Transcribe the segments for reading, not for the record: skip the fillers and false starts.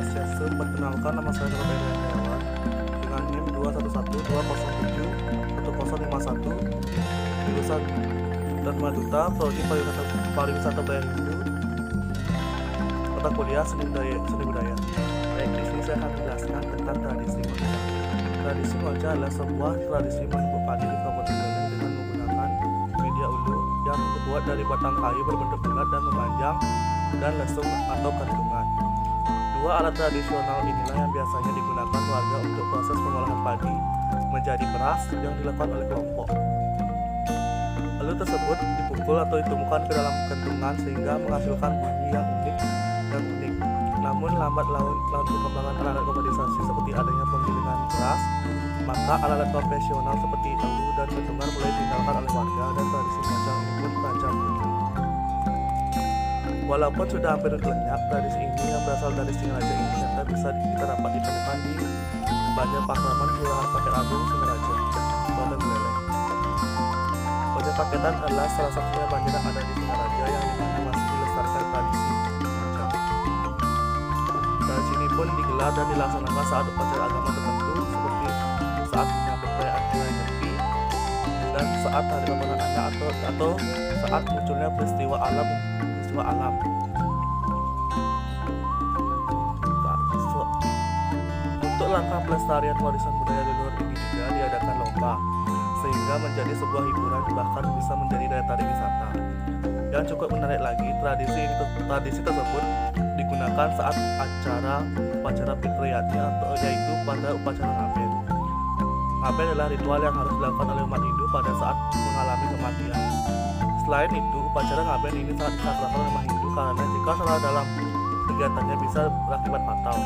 Swastiastu. Perkenalkan, nama saya Dr. Eri Heriawan dengan NIM 21120711051, jurusan Dharma Duta, Prodi Pariwisata Budaya Hindu, mata kuliah Seni Budaya. Baik, di sini saya akan menjelaskan tentang tradisi Ngonca. Tradisi Ngonca adalah sebuah tradisi menumbuk padi di Kabupaten Bone dengan menggunakan media ulu yang terbuat dari batang kayu berbentuk bulat dan memanjang dan lesung atau kantungan. Dua alat tradisional inilah yang biasanya digunakan warga untuk proses pengolahan padi menjadi beras yang dilakukan oleh kelompok. Alat tersebut dipukul atau ditemukan ke dalam kantungan sehingga menghasilkan bunyi yang unik. Namun lambat laun perkembangan alat komoditisasi seperti adanya penggilingan beras, maka alat konvensional seperti ulu dan kantungan mulai ditinggalkan oleh warga dan tradisi Ngonca ini pun terancam punah. Walaupun sudah hampir lenyap, tradisi ini yang berasal dari Singaraja ini ternyata bisa kita dapat ditemukan di Banjar Pakraman, Kelurahan Paket Agung, Singaraja, Kabupaten Buleleng. Banjar Paketan adalah salah satunya banjar yang ada di Singaraja yang dimana masih dilestarikan tradisi Ngonca. Tradisi ini pun digelar dan dilaksanakan saat upacara agama tertentu seperti saat menyambut perayaan Hari Nyepi dan saat hari pembukaan anak atau saat munculnya peristiwa alam. Untuk langkah pelestarian warisan budaya leluhur ini juga diadakan lomba sehingga menjadi sebuah hiburan, bahkan bisa menjadi daya tarik wisata. Yang cukup menarik lagi, tradisi tersebut digunakan saat upacara fitriyati atau yaitu pada upacara ngaben. Ngaben adalah ritual yang harus dilakukan oleh umat Hindu pada saat mengalami kematian. Selain itu, upacara ngaben ini sangat disakralkan oleh umat Hindu karena jika salah dalam kegiatannya bisa berakibat fatal.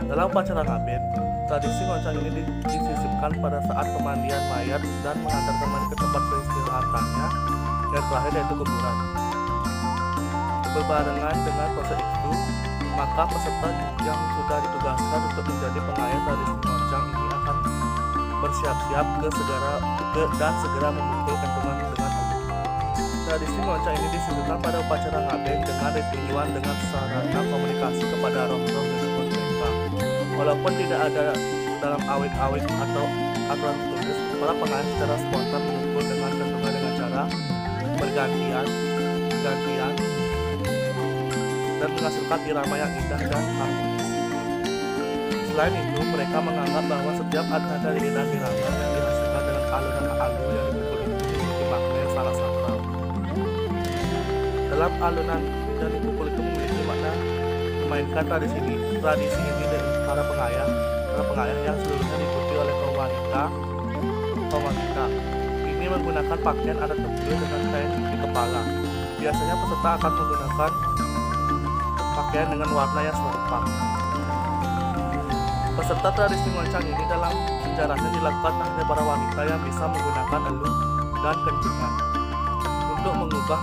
Dalam upacara ngaben, tradisi Ngonca ini disisipkan pada saat pemandian mayat dan mengantarkan mayat ke tempat peristirahatannya yang terakhir yaitu kuburan. Berbarengan dengan proses itu, maka peserta yang sudah ditugaskan untuk menjadi pengayat tradisi Ngonca ini akan bersiap-siap dan segera memukul kantungan dengan ulu. Tradisi Ngonca ini disebutkan pada upacara ngaben dengan tujuan dengan sarana komunikasi kepada roh-roh leluhur mereka. Walaupun tidak ada dalam awik-awik atau aturan tertulis, para pengayat secara spontan memukul dengan kantungan dengan cara bergantian dan menghasilkan irama yang indah dan harmonis. Selain itu, mereka menganggap bahwa setiap nada irama yang dihasilkan dengan alunan yang dipukul itu memiliki makna yang sangat sakral. Dalam alunan yang dipukul itu memiliki makna memainkan tradisi ini dari para pengayah yang seluruhnya diikuti oleh kaum wanita. Ini menggunakan pakaian adat tebal dengan kain di kepala. Biasanya peserta akan menggunakan pakaian dengan warna yang serupa. Peserta tradisi Ngoncang ini dalam sejarahnya dilakukan hanya para wanita yang bisa menggunakan elu dan kentungan untuk mengubah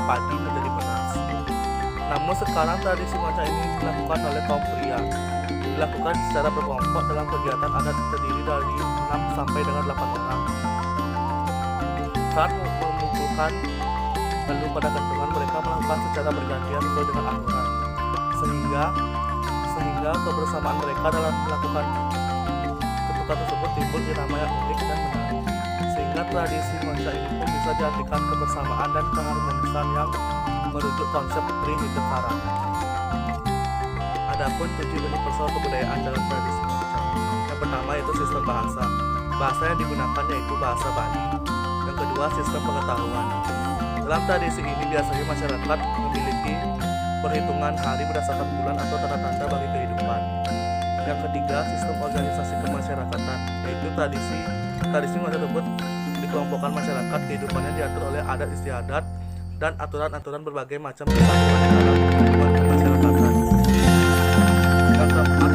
padi menjadi beras. Namun sekarang tradisi Ngoncang ini dilakukan oleh kaum pria. Dilakukan secara berkelompok dalam kegiatan adat terdiri dari 6 sampai dengan 8 orang. Saat mengumpulkan elu pada kantungan, mereka melakukan secara bergantian sesuai dengan aturan. Sehingga kebersamaan mereka dalam melakukan ketukan tersebut timbul irama yang unik dan menarik. Sehingga tradisi Ngonca ini pun bisa diartikan kebersamaan dan keharmonisan yang merujuk konsep Trihitara. Adapun 7 universal kebudayaan dalam tradisi Ngonca. Yang pertama yaitu sistem bahasa. Bahasa yang digunakan yaitu bahasa Bali. Yang kedua, sistem pengetahuan. Dalam tradisi ini biasanya masyarakat memiliki perhitungan hari berdasarkan bulan atau tanda-tanda bagi kehidupan. Yang ketiga, sistem organisasi kemasyarakatan, yaitu tradisi Ngonca tersebut dikelompokkan masyarakat, kehidupannya diatur oleh adat istiadat dan aturan-aturan berbagai macam kesatuan dalam kehidupan kemasyarakatan. Yang keempat,